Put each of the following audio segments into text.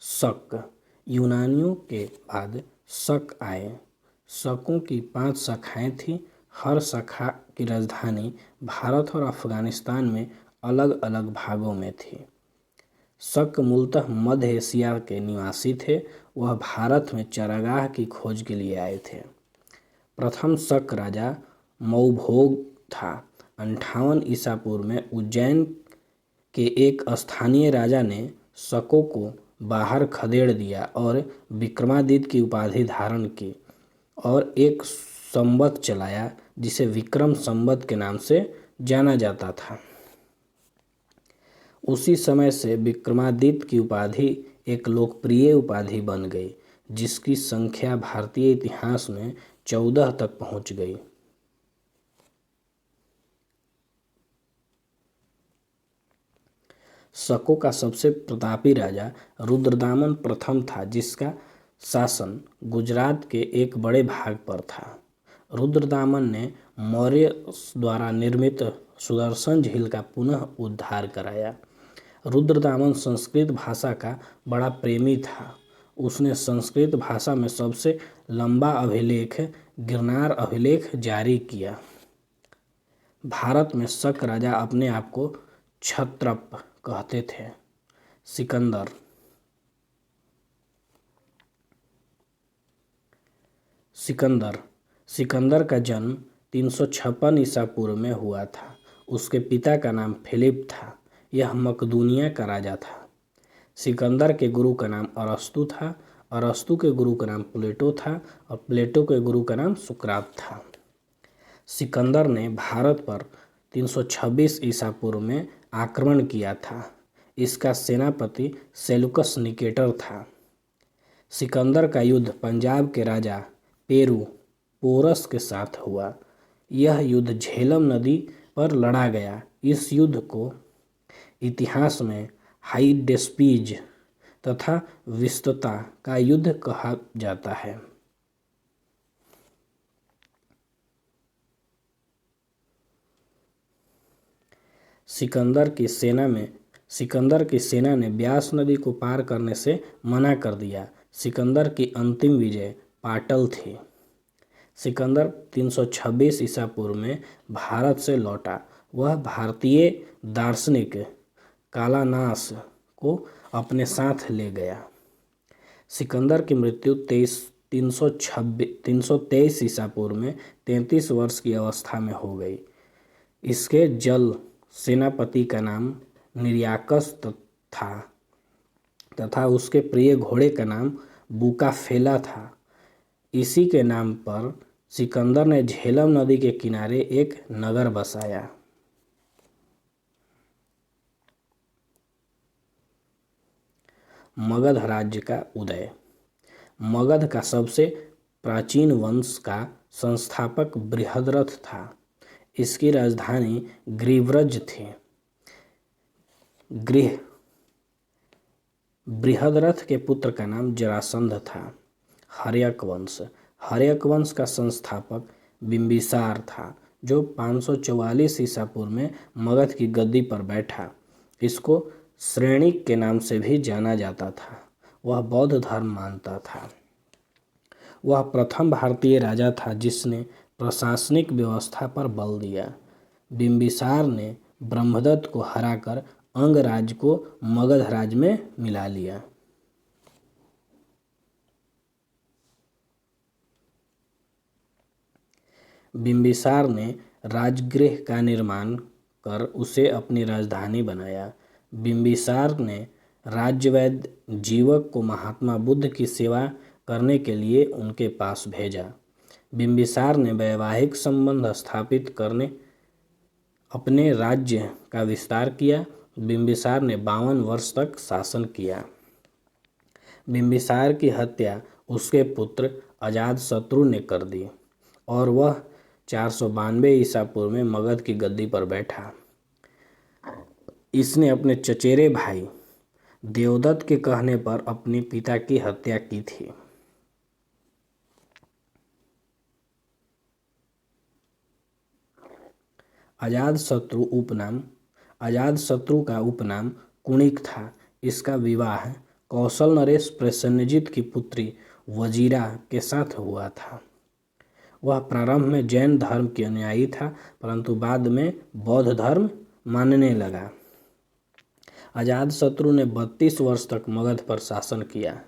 शक। यूनानियों के बाद शक आए। शकों की 5 शाखाएं थीं। हर शाखा की राजधानी भारत और अफगानिस्तान में अलग अलग भागों में थी। शक मूलतः मध्य एशिया के निवासी थे। वह भारत में चारागाह की खोज के लिए आए थे। प्रथम शक राजा मौभोग था। 58 ईसा पूर्व में उज्जैन के एक स्थानीय राजा ने शकों को बाहर खदेड़ दिया और विक्रमादित्य की उपाधि धारण की और एक संवत चलाया जिसे विक्रम संवत के नाम से जाना जाता था। उसी समय से विक्रमादित्य की उपाधि एक लोकप्रिय उपाधि बन गई, जिसकी संख्या भारतीय इतिहास में 14 तक पहुंच गई। शकों का सबसे प्रतापी राजा रुद्रदामन प्रथम था, जिसका शासन गुजरात के एक बड़े भाग पर था। रुद्रदामन ने मौर्य द्वारा निर्मित सुदर्शन झील का पुनः उद्धार कराया। रुद्रदामन संस्कृत भाषा का बड़ा प्रेमी था। उसने संस्कृत भाषा में सबसे लंबा अभिलेख गिरनार अभिलेख जारी किया। भारत में शक राजा अपने आप को क्षत्रप कहते थे। सिकंदर। सिकंदर का जन्म 356 ईसा पूर्व में हुआ था। उसके पिता का नाम फिलिप था। यह मकदूनिया का राजा था। सिकंदर के गुरु का नाम अरस्तु था। अरस्तु के गुरु का नाम प्लेटो था और प्लेटो के गुरु का नाम सुकरात था। सिकंदर ने भारत पर 326 ईसा पूर्व में आक्रमण किया था। इसका सेनापति सेलुकस निकेटर था। सिकंदर का युद्ध पंजाब के राजा पोरस के साथ हुआ। यह युद्ध झेलम नदी पर लड़ा गया। इस युद्ध को इतिहास में हाइडेस्पीज तथा विस्तता का युद्ध कहा जाता है। सिकंदर की सेना ने ब्यास नदी को पार करने से मना कर दिया। सिकंदर की अंतिम विजय पाटल थी। सिकंदर 326 ईसा पूर्व में भारत से लौटा। वह भारतीय दार्शनिक कालानास को अपने साथ ले गया। सिकंदर की मृत्यु 323 ईसा पूर्व में 33 वर्ष की अवस्था में हो गई। इसके जल सेनापति का नाम निर्याकस था तथा उसके प्रिय घोड़े का नाम बुकाफेला था। इसी के नाम पर सिकंदर ने झेलम नदी के किनारे एक नगर बसाया। मगध राज्य का उदय। मगध का सबसे प्राचीन वंश का संस्थापक बृहद्रथ था। इसकी राजधानी ग्रीव्रज थी। बृहद्रथ के पुत्र का नाम जरासंध था। हर्यक वंश का संस्थापक बिंबिसार था, जो 544 ईसा पूर्व में मगध की गद्दी पर बैठा। इसको श्रेणिक के नाम से भी जाना जाता था। वह बौद्ध धर्म मानता था। वह प्रथम भारतीय राजा था जिसने प्रशासनिक व्यवस्था पर बल दिया। बिंबिसार ने ब्रह्मदत्त को हराकर अंगराज को मगध राज्य में मिला लिया। बिंबिसार ने राजगृह का निर्माण कर उसे अपनी राजधानी बनाया। बिंबिसार ने राज्यवैद्य जीवक को महात्मा बुद्ध की सेवा करने के लिए उनके पास भेजा। बिंबिसार ने वैवाहिक संबंध स्थापित करने अपने राज्य का विस्तार किया। बिंबिसार ने 52 वर्ष तक शासन किया। बिंबिसार की हत्या उसके पुत्र अजातशत्रु ने कर दी और वह 492 ईसा पूर्व में मगध की गद्दी पर बैठा। इसने अपने चचेरे भाई देवदत्त के कहने पर अपने पिता की हत्या की थी। अजातशत्रु का उपनाम कुणिक था। इसका विवाह कौशल नरेश प्रसेनजित की पुत्री वजीरा के साथ हुआ था। वह प्रारंभ में जैन धर्म के अनुयायी था, परंतु बाद में बौद्ध धर्म मानने लगा। अजातशत्रु ने 32 वर्ष तक मगध पर शासन किया।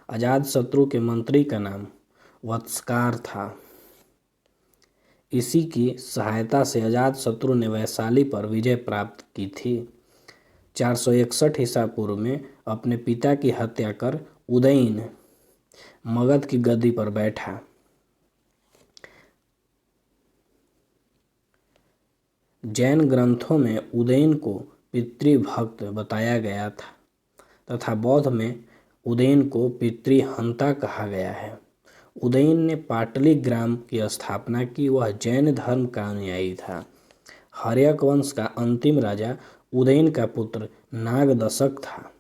अजातशत्रु के मंत्री का नाम वत्सकार था। इसी की सहायता से अजातशत्रु ने वैशाली पर विजय प्राप्त की थी। 461 ईसा पूर्व में अपने पिता की हत्या कर उदयन मगध की गद्दी पर बैठा। जैन ग्रंथों में उदयन को पितृभक्त बताया गया था तथा बौद्ध में उदयन को पितृहंता कहा गया है। उदयन ने पाटली ग्राम की स्थापना की। वह जैन धर्म का अनुयायी था। हर्यक वंश का अंतिम राजा उदयन का पुत्र नागदशक था।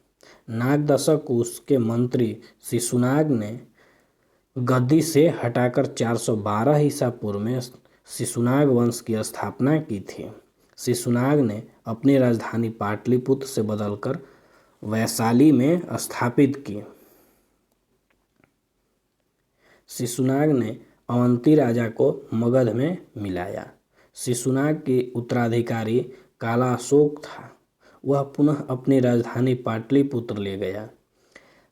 नागदशक को उसके मंत्री शिशुनाग ने गद्दी से हटाकर 412 ईसा पूर्व में शिशुनाग वंश की स्थापना की थी। शिशुनाग ने अपनी राजधानी पाटलिपुत्र से बदलकर वैशाली में स्थापित की। शिशुनाग ने अवंती राजा को मगध में मिलाया। शिशुनाग के उत्तराधिकारी काला अशोक था। वह पुनः अपनी राजधानी पाटलिपुत्र ले गया।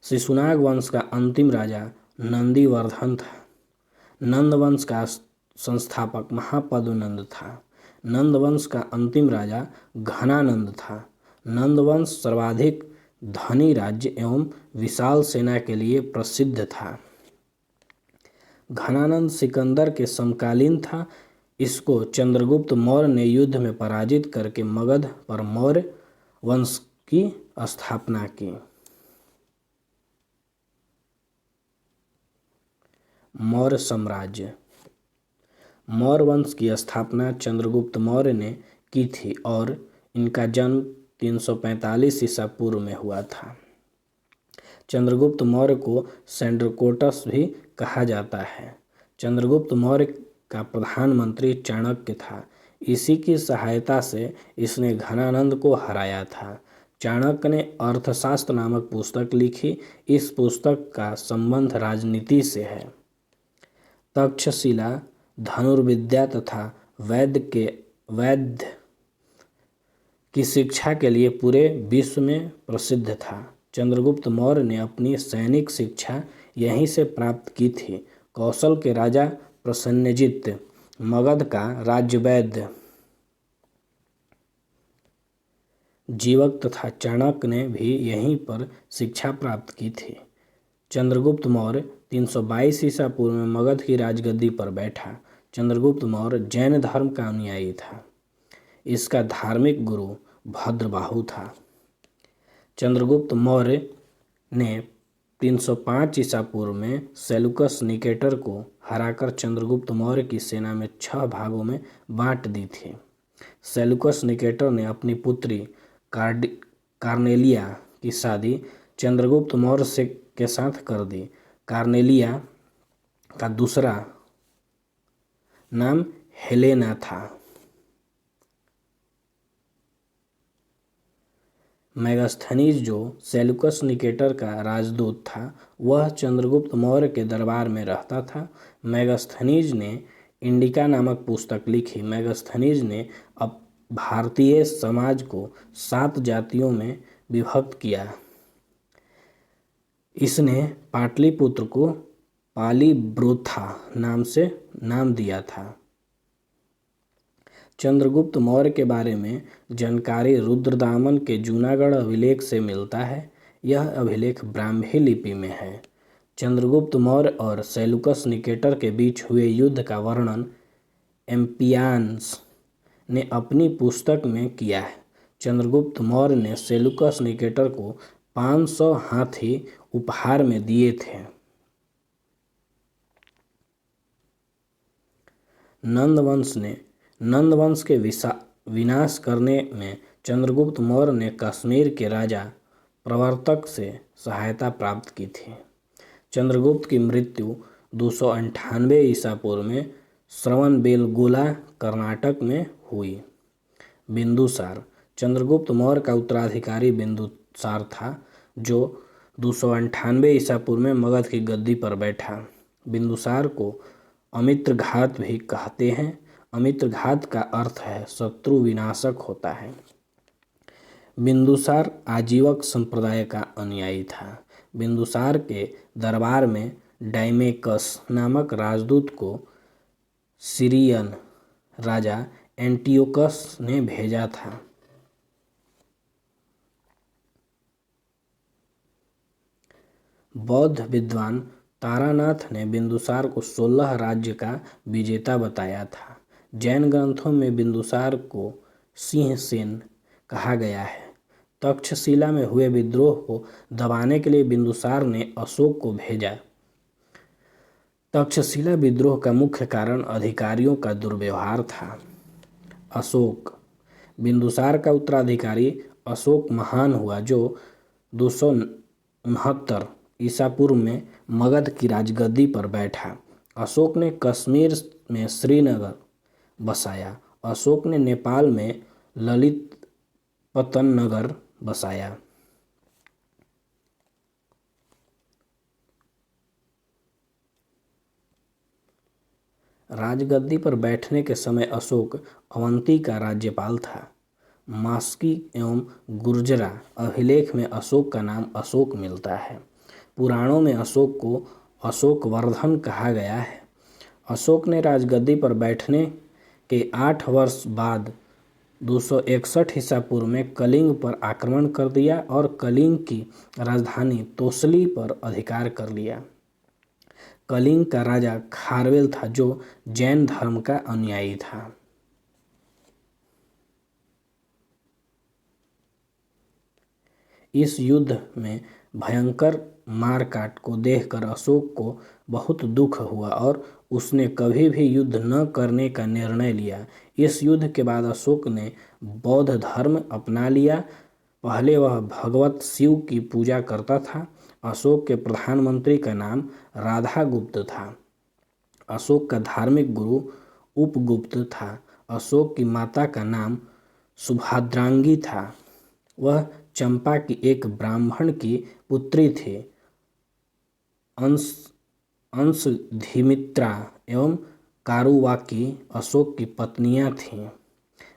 शिशुनाग वंश का अंतिम राजा नंदीवर्धन था। नंद वंश का संस्थापक महापद्मनंद था। नंद वंश का अंतिम राजा घनानंद था। नंद वंश सर्वाधिक धनी राज्य एवं विशाल सेना के लिए प्रसिद्ध था। घनानंद सिकंदर के समकालीन था। इसको चंद्रगुप्त मौर्य ने युद्ध में पराजित करके मगध पर मौर्य वंश की स्थापना की। मौर्य साम्राज्य। मौर्य वंश की स्थापना चंद्रगुप्त मौर्य ने की थी और इनका जन्म 345 ईसा पूर्व में हुआ था। चंद्रगुप्त मौर्य को सैंड्रकोटस भी कहा जाता है। चंद्रगुप्त मौर्य का प्रधानमंत्री चाणक्य था। इसी की सहायता से इसने घनानंद को हराया था। चाणक्य ने अर्थशास्त्र नामक पुस्तक लिखी। इस पुस्तक का संबंध राजनीति से है। तक्षशिला धनुर्विद्या तथा वैद्य की शिक्षा के लिए पूरे विश्व में प्रसिद्ध था। चंद्रगुप्त मौर्य ने अपनी सैनिक शिक्षा यहीं से प्राप्त की थी। कौशल के राजा प्रसेनजित, मगध का राज्यवैद्य जीवक तथा चाणक्य ने भी यहीं पर शिक्षा प्राप्त की थी। चंद्रगुप्त मौर्य 322 ईसा पूर्व में मगध की राजगद्दी पर बैठा। चंद्रगुप्त मौर्य जैन धर्म का अनुयायी था। इसका धार्मिक गुरु भद्रबाहु था। चंद्रगुप्त मौर्य ने 305 ईसा पूर्व में सेलुकस निकेटर को हराकर चंद्रगुप्त मौर्य की सेना में 6 भागों में बांट दी थी। सेलुकस निकेटर ने अपनी पुत्री कार्नेलिया की शादी चंद्रगुप्त मौर्य के साथ कर दी। कार्नेलिया का दूसरा नाम हेलेना था। मेगास्थनीज, जो सेलुकस निकेटर का राजदूत था, वह चंद्रगुप्त मौर्य के दरबार में रहता था। मेगास्थनीज ने इंडिका नामक पुस्तक लिखी। मेगास्थनीज ने अब भारतीय समाज को 7 जातियों में विभक्त किया। इसने पाटलिपुत्र को पालीब्रोथा नाम दिया था। चंद्रगुप्त मौर्य के बारे में जानकारी रुद्रदामन के जूनागढ़ अभिलेख से मिलता है। यह अभिलेख ब्राह्मी लिपि में है। चंद्रगुप्त मौर्य और सेलुकस निकेटर के बीच हुए युद्ध का वर्णन एम्पियानस ने अपनी पुस्तक में किया है। चंद्रगुप्त मौर्य ने सेलुकस निकेटर को 500 हाथी उपहार में दिए थे। नंद वंश के विनाश करने में चंद्रगुप्त मौर्य ने कश्मीर के राजा प्रवर्तक से सहायता प्राप्त की थी। चंद्रगुप्त की मृत्यु 298 ईसा पूर्व में श्रवणबेलगोला, कर्नाटक में हुई। बिंदुसार। चंद्रगुप्त मौर्य का उत्तराधिकारी बिंदुसार था, जो 298 ईसा पूर्व में मगध की गद्दी पर बैठा। बिंदुसार को अमित्रघात भी कहते हैं। अमित्रघात का अर्थ है शत्रु विनाशक होता है। बिंदुसार आजीवक संप्रदाय का अनुयायी था। बिंदुसार के दरबार में डाइमेकस नामक राजदूत को सीरियन राजा एंटियोकस ने भेजा था। बौद्ध विद्वान तारानाथ ने बिंदुसार को 16 राज्य का विजेता बताया था। जैन ग्रंथों में बिंदुसार को सिंहसेन कहा गया है। तक्षशिला में हुए विद्रोह को दबाने के लिए बिंदुसार ने अशोक को भेजा। तक्षशिला विद्रोह का मुख्य कारण अधिकारियों का दुर्व्यवहार था। अशोक बिंदुसार का उत्तराधिकारी अशोक महान हुआ जो 269 ईसा पूर्व में मगध की राजगद्दी पर बैठा। अशोक ने कश्मीर में श्रीनगर बसाया। अशोक ने नेपाल में ललितपतन नगर बसाया। राजगद्दी पर बैठने के समय अशोक अवंती का राज्यपाल था। मास्की एवं गुर्जरा अभिलेख में अशोक का नाम अशोक मिलता है। पुराणों में अशोक को अशोकवर्धन कहा गया है। अशोक ने राजगद्दी पर बैठने के 8 वर्ष बाद 261 ईसा पूर्व में कलिंग पर आक्रमण कर दिया और कलिंग की राजधानी तोसली पर अधिकार कर लिया। कलिंग का राजा खारवेल था जो जैन धर्म का अनुयायी था। इस युद्ध में भयंकर मारकाट को देखकर अशोक को बहुत दुख हुआ और उसने कभी भी युद्ध न करने का निर्णय लिया। इस युद्ध के बाद अशोक ने बौद्ध धर्म अपना लिया। पहले वह भगवत शिव की पूजा करता था। अशोक के प्रधानमंत्री का नाम राधागुप्त था। अशोक का धार्मिक गुरु उपगुप्त था। अशोक की माता का नाम सुभद्रांगी था। वह चंपा की एक ब्राह्मण की पुत्री थी। अंशधिमित्रा एवं कारुवाकी अशोक की पत्नियां थीं।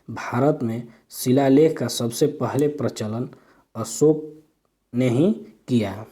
भारत में शिलालेख का सबसे पहले प्रचलन अशोक ने ही किया।